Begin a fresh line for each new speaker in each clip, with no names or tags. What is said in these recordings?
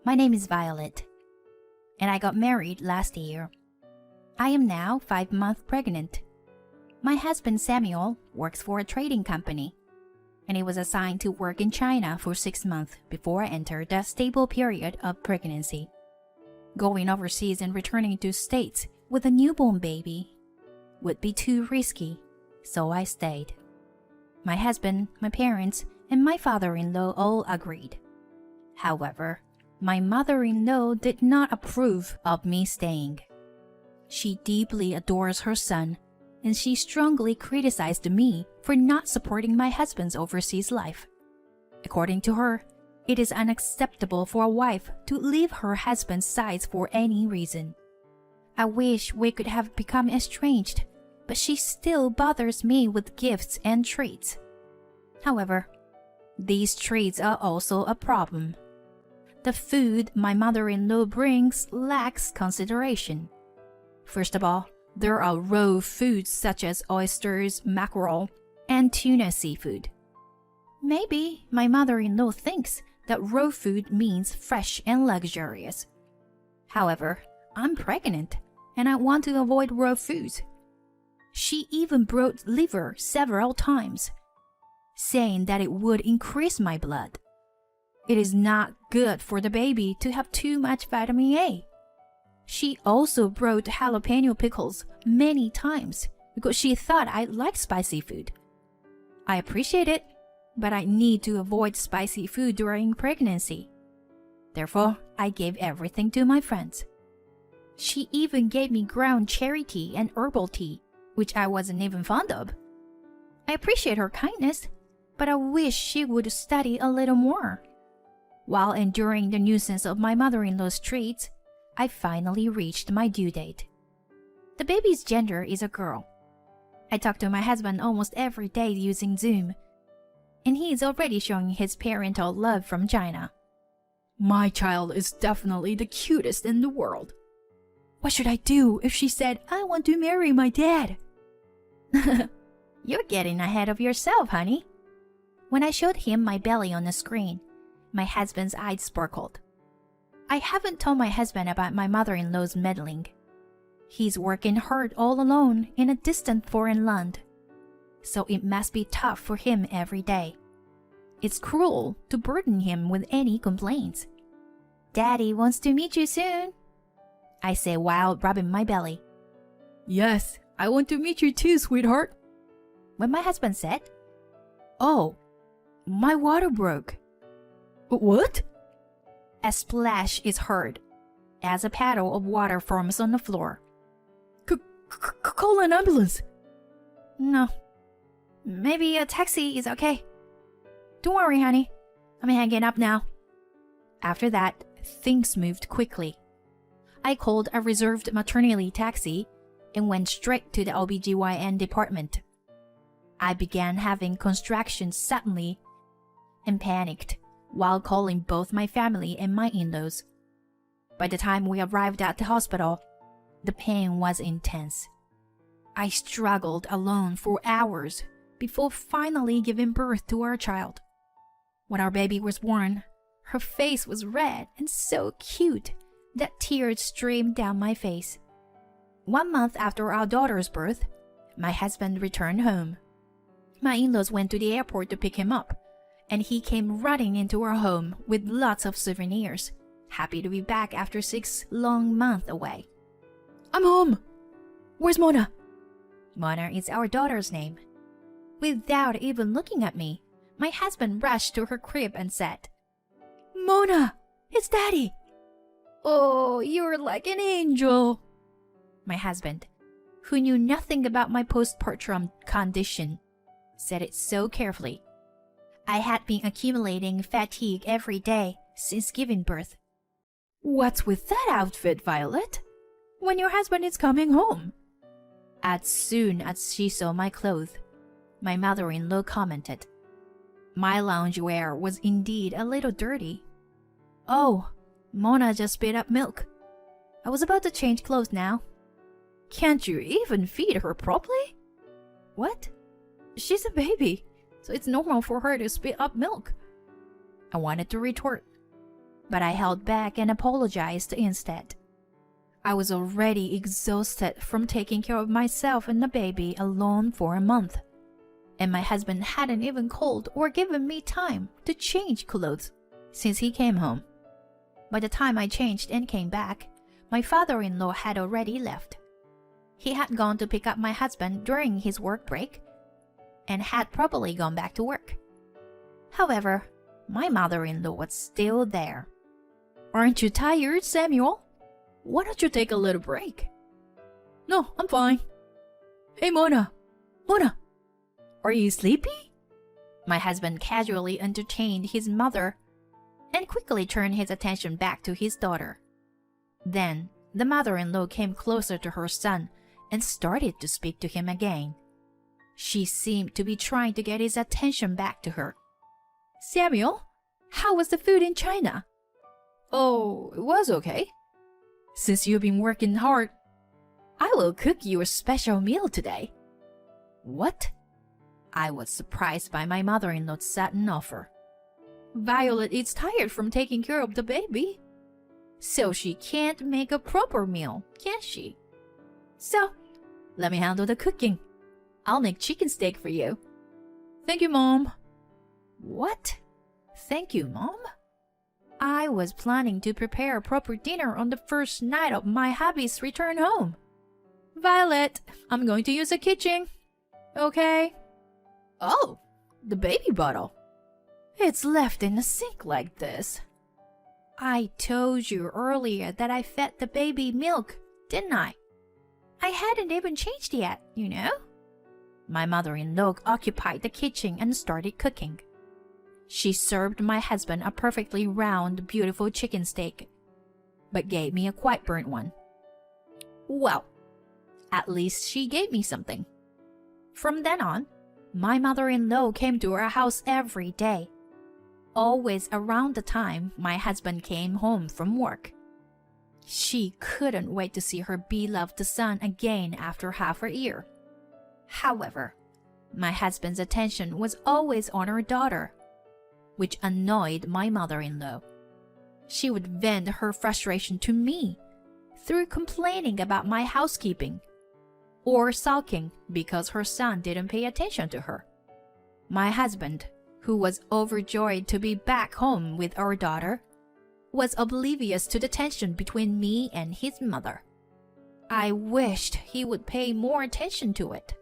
My name is Violet, and I got married last year. I am now 5 months pregnant. My husband Samuel works for a trading company, and he was assigned to work in China for 6 months before I entered the stable period of pregnancy. Going overseas and returning to States with a newborn baby would be too risky, so I stayed. My husband, my parents, and my father-in-law all agreed. However, my mother-in-law did not approve of me staying. She deeply adores her son, and she strongly criticized me for not supporting my husband's overseas life. According to her, it is unacceptable for a wife to leave her husband's side for any reason. I wish we could have become estranged, but she still bothers me with gifts and treats. However, these treats are also a problem. The food my mother-in-law brings lacks consideration. First of all, there are raw foods such as oysters, mackerel, and tuna seafood. Maybe my mother-in-law thinks that raw food means fresh and luxurious. However, I'm pregnant and I want to avoid raw foods. She even brought liver several times, saying that it would increase my blood. It is not good for the baby to have too much vitamin A. She also brought jalapeno pickles many times because she thought I liked spicy food. I appreciate it, but I need to avoid spicy food during pregnancy. Therefore, I gave everything to my friends. She even gave me ground cherry tea and herbal tea, which I wasn't even fond of. I appreciate her kindness, but I wish she would study a little more. While enduring the nuisance of my mother-in-law's treats, I finally reached my due date. The baby's gender is a girl. I talk to my husband almost every day using Zoom, and he is already showing his parental love from China. My child is definitely the cutest in the world. What should I do if she said, I want to marry my dad? You're getting ahead of yourself, honey. When I showed him my belly on the screen, my husband's eyes sparkled. I haven't told my husband about my mother-in-law's meddling. He's working hard all alone in a distant foreign land, so it must be tough for him every day. It's cruel to burden him with any complaints. Daddy wants to meet you soon, I say while rubbing my belly. Yes, I want to meet you too, sweetheart. When my husband said, Oh, my water broke. What? A splash is heard as a paddle of water forms on the floor. Call an ambulance. No. Maybe a taxi is okay. Don't worry, honey. I'm hanging up now. After that, things moved quickly. I called a reserved maternity taxi and went straight to the OBGYN department. I began having contractions suddenly and panicked while calling both my family and my in-laws. By the time we arrived at the hospital, the pain was intense. I struggled alone for hours before finally giving birth to our child. When our baby was born, her face was red and so cute that tears streamed down my face. 1 month after our daughter's birth, my husband returned home. My in-laws went to the airport to pick him up, and he came running into our home with lots of souvenirs, happy to be back after 6 long months away. I'm home! Where's Mona? Mona is our daughter's name. Without even looking at me, my husband rushed to her crib and said, Mona, it's Daddy! Oh, you're like an angel! My husband, who knew nothing about my postpartum condition, said it so carefully. I had been accumulating fatigue every day since giving birth. What's with that outfit, Violet? When your husband is coming home? As soon as she saw my clothes, my mother-in-law commented. My loungewear was indeed a little dirty. Oh, Mona just spit up milk. I was about to change clothes now. Can't you even feed her properly? What? She's a baby, so it's normal for her to spit up milk. I wanted to retort. but I held back and apologized instead. I was already exhausted from taking care of myself and the baby alone for a month, and my husband hadn't even called or given me time to change clothes since he came home. By the time I changed and came back, my father-in-law had already left. He had gone to pick up my husband during his work break and had probably gone back to work. However, my mother-in-law was still there. "Aren't you tired, Samuel? Why don't you take a little break?" "No, I'm fine." "Hey, Mona! Mona! Are you sleepy?" My husband casually entertained his mother and quickly turned his attention back to his daughter. Then the mother-in-law came closer to her son and started to speak to him again. She seemed to be trying to get his attention back to her. "Samuel, how was the food in China?" "Oh, it was okay. Since you've been working hard, I will cook you a special meal today." "What?" I was surprised by my mother-in-law's sudden offer. "Violet is tired from taking care of the baby, so she can't make a proper meal, can she? So, let me handle the cooking. I'll make chicken steak for you." "Thank you, Mom." "What? Thank you, Mom?" I was planning to prepare a proper dinner on the first night of my hubby's return home. "Violet, I'm going to use the kitchen. Okay?" "Oh, the baby bottle. It's left in the sink like this." "I told you earlier that I fed the baby milk, didn't I? I hadn't even changed yet, you know." My mother-in-law occupied the kitchen and started cooking. She served my husband a perfectly round, beautiful chicken steak, but gave me a quite burnt one. Well, at least she gave me something. From then on, my mother-in-law came to our house every day, always around the time my husband came home from work. She couldn't wait to see her beloved son again after half a year. However, my husband's attention was always on our daughter, which annoyed my mother-in-law. She would vent her frustration to me through complaining about my housekeeping or sulking because her son didn't pay attention to her. My husband, who was overjoyed to be back home with our daughter, was oblivious to the tension between me and his mother. I wished he would pay more attention to it.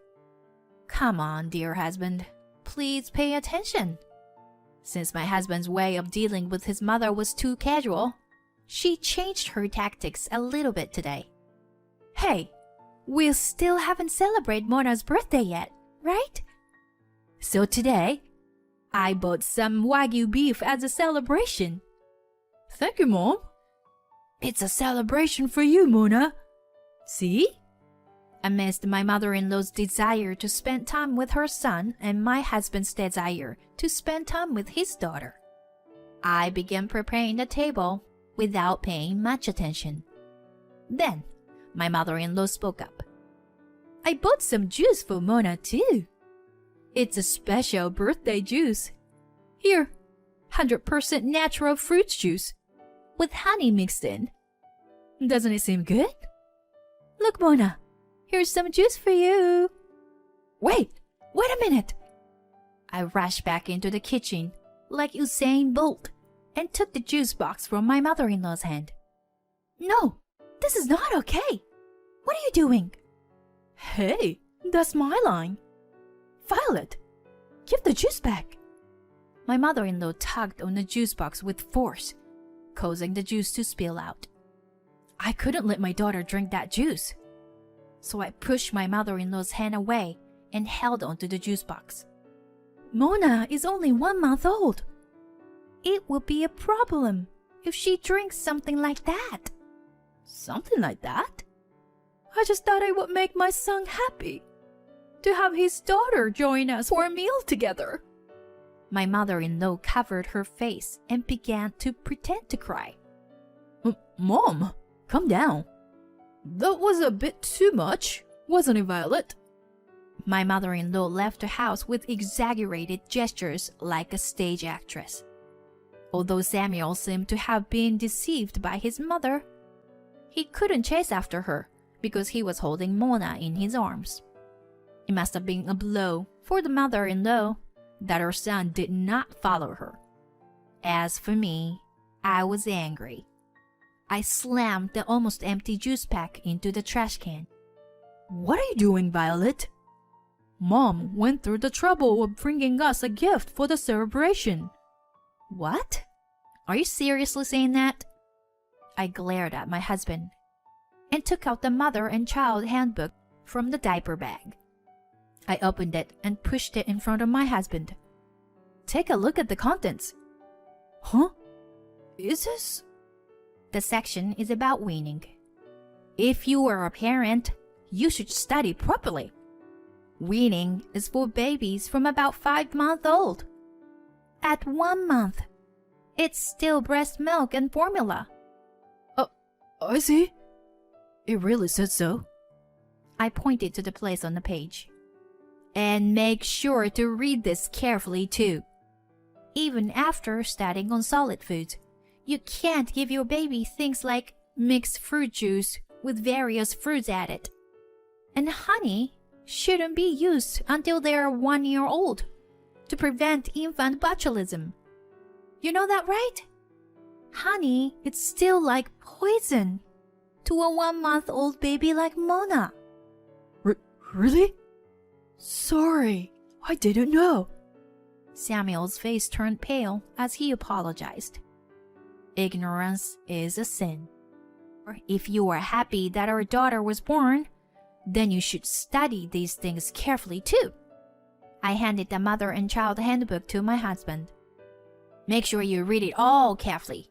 Come on, dear husband, please pay attention. Since my husband's way of dealing with his mother was too casual, she changed her tactics a little bit today. "Hey, we still haven't celebrated Mona's birthday yet, right? So today, I bought some Wagyu beef as a celebration." "Thank you, Mom." "It's a celebration for you, Mona. See?" Amidst my mother-in-law's desire to spend time with her son and my husband's desire to spend time with his daughter, I began preparing the table without paying much attention. Then, my mother-in-law spoke up. "I bought some juice for Mona too. It's a special birthday juice. Here, 100% natural fruit juice with honey mixed in. Doesn't it seem good? Look, Mona, here's some juice for you." Wait a minute. I rushed back into the kitchen like Usain Bolt and took the juice box from my mother-in-law's hand. "No, this is not okay. What are you doing?" "Hey, that's my line. Violet, give the juice back." My mother-in-law tugged on the juice box with force, causing the juice to spill out. I couldn't let my daughter drink that juice, so I pushed my mother-in-law's hand away and held onto the juice box. "Mona is only 1 month old. It will be a problem if she drinks something like that." "Something like that? I just thought it would make my son happy to have his daughter join us for a meal together." My mother-in-law covered her face and began to pretend to cry. "Mom, calm down. That was a bit too much, wasn't it, Violet?" My mother-in-law left the house with exaggerated gestures like a stage actress. Although Samuel seemed to have been deceived by his mother, he couldn't chase after her because he was holding Mona in his arms. It must have been a blow for the mother-in-law that her son did not follow her. As for me, I was angry. I slammed the almost empty juice pack into the trash can.
"What are you doing, Violet? Mom went through the trouble of bringing us a gift for the celebration."
What? Are you seriously saying that? I glared at my husband and took out the mother and child handbook from the diaper bag. I opened it and pushed it in front of my husband. Take a look at the contents.
Huh? Is this?
The section is about weaning. If you are a parent, you should study properly. Weaning is for babies from about 5 months old. At 1 month, it's still breast milk and formula.
I see. It really said so.
I pointed to the place on the page. And make sure to read this carefully too. Even after studying on solid foods, you can't give your baby things like mixed fruit juice with various fruits added. And honey shouldn't be used until they are 1 year old to prevent infant botulism. You know that, right? Honey, it's still like poison to a 1-month-old baby like Mona.
Really? Sorry, I didn't know.
Samuel's face turned pale as he apologized. Ignorance is a sin. If you are happy that our daughter was born, then you should study these things carefully too. I handed the mother and child handbook to my husband. Make sure you read it all carefully.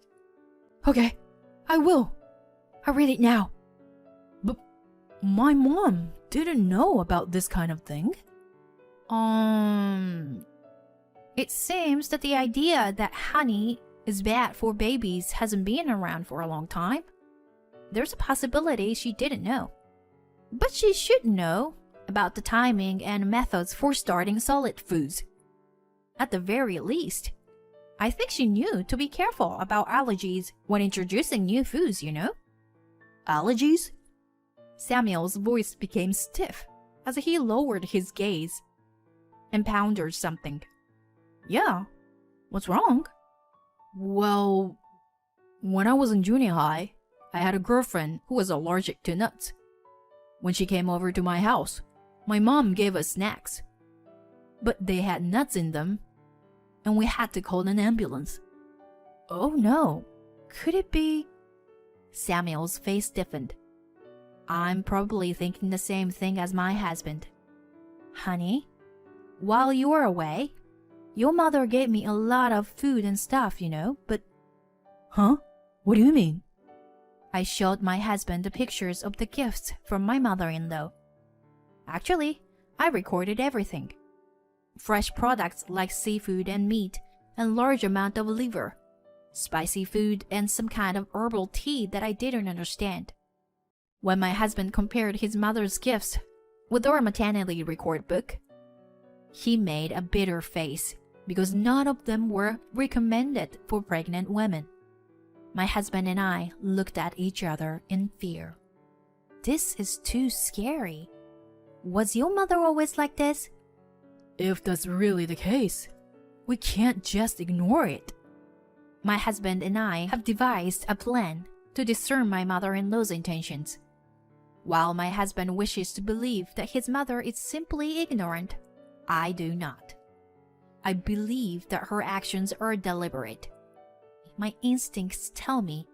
Okay, I will. I'll read it now. But my mom didn't know about this kind of thing.
It seems that the idea that honey is bad for babies hasn't been around for a long time. There's a possibility she didn't know. But she should know about the timing and methods for starting solid foods. At the very least, I think she knew to be careful about allergies when introducing new foods, you know?
Allergies?
Samuel's voice became stiff as he lowered his gaze and pondered something. Yeah, what's wrong?
Well, when I was in junior high, I had a girlfriend who was allergic to nuts. When she came over to my house, my mom gave us snacks. But they had nuts in them, and we had to call an ambulance.
Oh no, could it be? Samuel's face stiffened. I'm probably thinking the same thing as my husband. Honey, while you were away, your mother gave me a lot of food and stuff, you know, but...
Huh? What do you mean?
I showed my husband the pictures of the gifts from my mother-in-law. Actually, I recorded everything. Fresh products like seafood and meat and large amount of liver, spicy food and some kind of herbal tea that I didn't understand. When my husband compared his mother's gifts with our maternity record book, he made a bitter face because none of them were recommended for pregnant women. My husband and I looked at each other in fear. This is too scary. Was your mother always like this?
If that's really the case, we can't just ignore it.
My husband and I have devised a plan to discern my mother-in-law's intentions. While my husband wishes to believe that his mother is simply ignorant, I do not. I believe that her actions are deliberate. My instincts tell me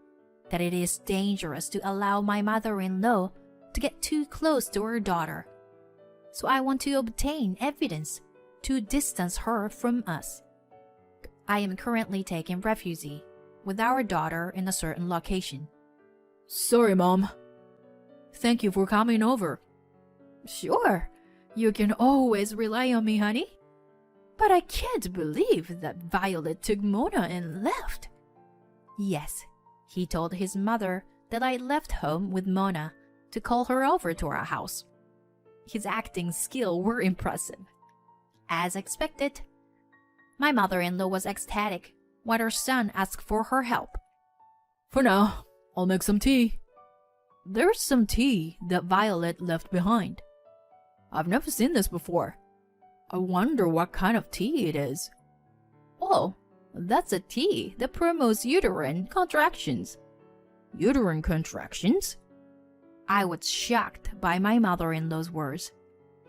that it is dangerous to allow my mother-in-law to get too close to her daughter. So I want to obtain evidence to distance her from us. I am currently taking refuge with our daughter in a certain location.
Sorry, Mom. Thank you for coming over.
Sure, you can always rely on me, honey. But I can't believe that Violet took Mona and left. Yes, he told his mother that I left home with Mona to call her over to our house. His acting skill were impressive. As expected, my mother-in-law was ecstatic while her son asked for her help.
For now, I'll make some tea. There's some tea that Violet left behind. I've never seen this before. I wonder what kind of tea it is.
Oh, that's a tea that promotes uterine contractions.
Uterine contractions?
I was shocked by my mother-in-law's words,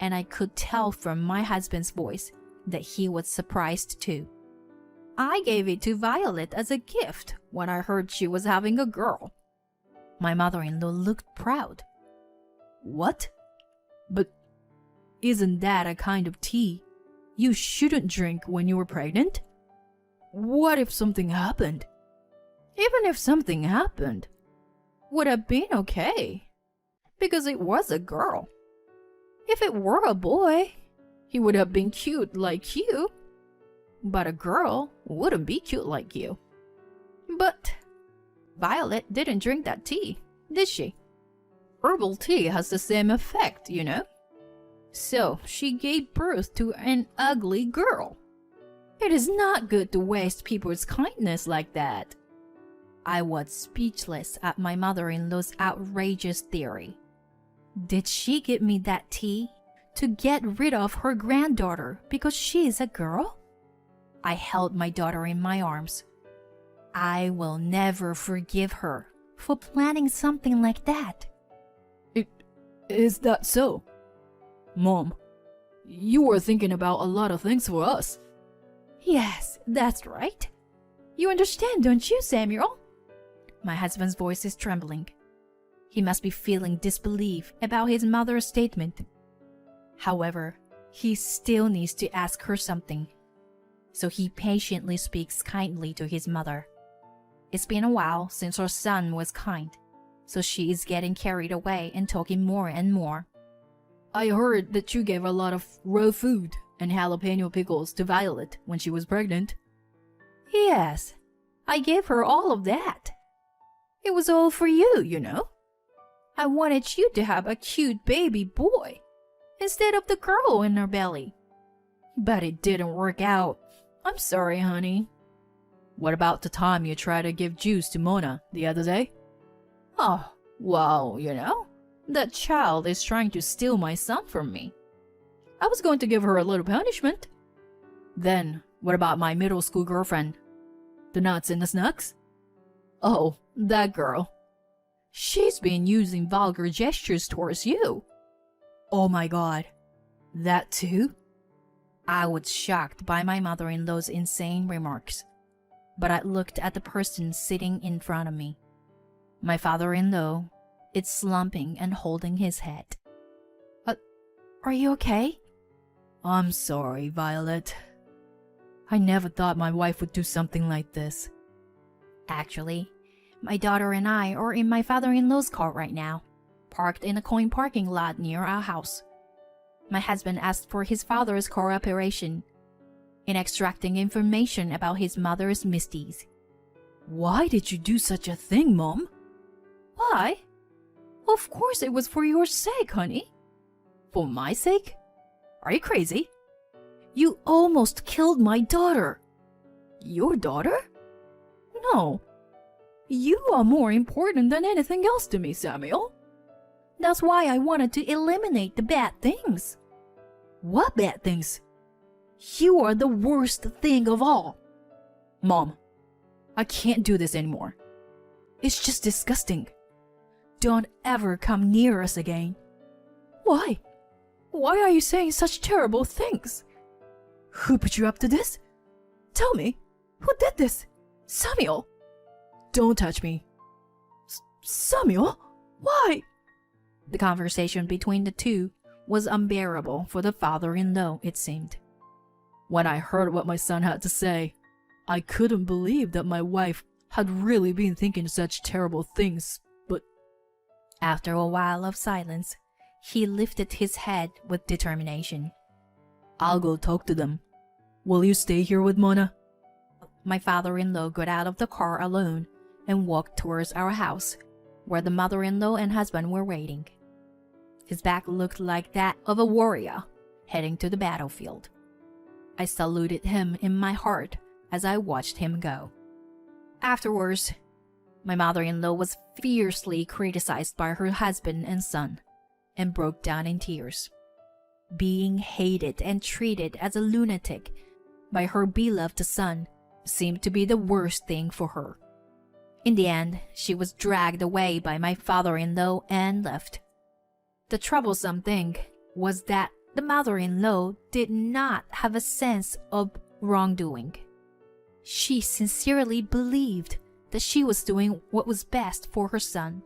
and I could tell from my husband's voice that he was surprised too. I gave it to Violet as a gift when I heard she was having a girl. My mother-in-law looked proud.
What? But isn't that a kind of tea you shouldn't drink when you were pregnant? What if something happened?
Even if something happened, would have been okay, because it was a girl. If it were a boy, he would have been cute like you, but a girl wouldn't be cute like you. But Violet didn't drink that tea, did she? Herbal tea has the same effect, you know. So she gave birth to an ugly girl. It is not good to waste people's kindness like that. I was speechless at my mother-in-law's outrageous theory. Did she give me that tea to get rid of her granddaughter because she is a girl? I held my daughter in my arms. I will never forgive her for planning something like that.
Is that so? Mom, you were thinking about a lot of things for us.
Yes, that's right. You understand, don't you, Samuel? My husband's voice is trembling. He must be feeling disbelief about his mother's statement. However, he still needs to ask her something. So he patiently speaks kindly to his mother. It's been a while since her son was kind, so she is getting carried away and talking more and more.
I heard that you gave a lot of raw food and jalapeno pickles to Violet when she was pregnant.
Yes, I gave her all of that. It was all for you, you know. I wanted you to have a cute baby boy instead of the girl in her belly. But it didn't work out. I'm sorry, honey.
What about the time you tried to give juice to Mona the other day?
Oh, well, you know, that child is trying to steal my son from me. I was going to give her a little punishment.
Then, what about my middle school girlfriend? The nuts and the snucks?
Oh, that girl. She's been using vulgar gestures towards you.
Oh my god. That too?
I was shocked by my mother-in-law's insane remarks, but I looked at the person sitting in front of me. My father-in-law is slumping and holding his head. Are you okay?
I'm sorry, Violet. I never thought my wife would do something like this.
Actually, my daughter and I are in my father-in-law's car right now, parked in a coin parking lot near our house. My husband asked for his father's cooperation in extracting information about his mother's misdeeds.
Why did you do such a thing, Mom?
Why? Of course it was for your sake, honey.
For my sake? Are you crazy? You almost killed my daughter. Your daughter?
No. You are more important than anything else to me, Samuel. That's why I wanted to eliminate the bad things.
What bad things?
You are the worst thing of all.
Mom, I can't do this anymore. It's just disgusting. Don't ever come near us again.
Why? Why are you saying such terrible things?
Who put you up to this?
Tell me, who did this? Samuel?
Don't touch me.
Samuel? Why? The conversation between the two was unbearable for the father-in-law, it seemed.
When I heard what my son had to say, I couldn't believe that my wife had really been thinking such terrible things, but...
After a while of silence, he lifted his head with determination.
I'll go talk to them. Will you stay here with Mona?
My father-in-law got out of the car alone and walked towards our house, where the mother-in-law and husband were waiting. His back looked like that of a warrior heading to the battlefield. I saluted him in my heart
as I watched him go. Afterwards, my mother-in-law was fiercely criticized by her husband and son and broke down in tears. Being hated and treated as a lunatic by her beloved son seemed to be the worst thing for her. In the end, she was dragged away by my father-in-law and left. The troublesome thing was that the mother-in-law did not have a sense of wrongdoing. She sincerely believed that she was doing what was best for her son.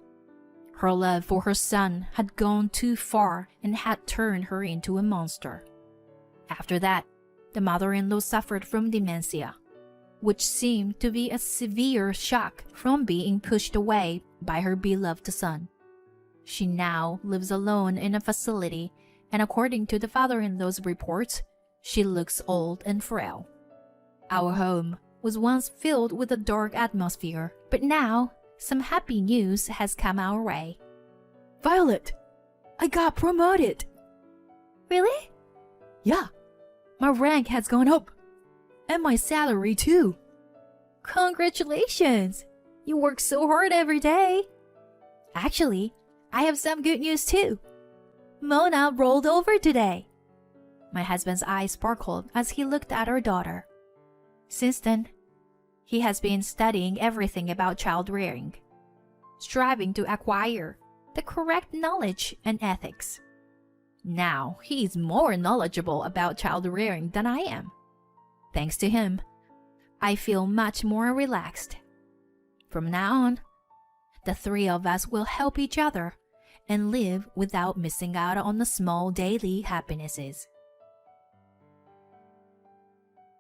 Her love for her son had gone too far and had turned her into a monster. After that, the mother-in-law suffered from dementia, which seemed to be a severe shock from being pushed away by her beloved son. She now lives alone in a facility, and according to the father-in-law's reports, she looks old and frail. Our home was once filled with a dark atmosphere, but now some happy news has come our way.
Violet, I got promoted.
Really?
Yeah, my rank has gone up. And my salary too.
Congratulations! You work so hard every day. Actually, I have some good news too. Mona rolled over today. My husband's eyes sparkled as he looked at our daughter. Since then, he has been studying everything about child rearing, striving to acquire the correct knowledge and ethics. Now he is more knowledgeable about child rearing than I am. Thanks to him, I feel much more relaxed. From now on, the three of us will help each other and live without missing out on the small daily happinesses.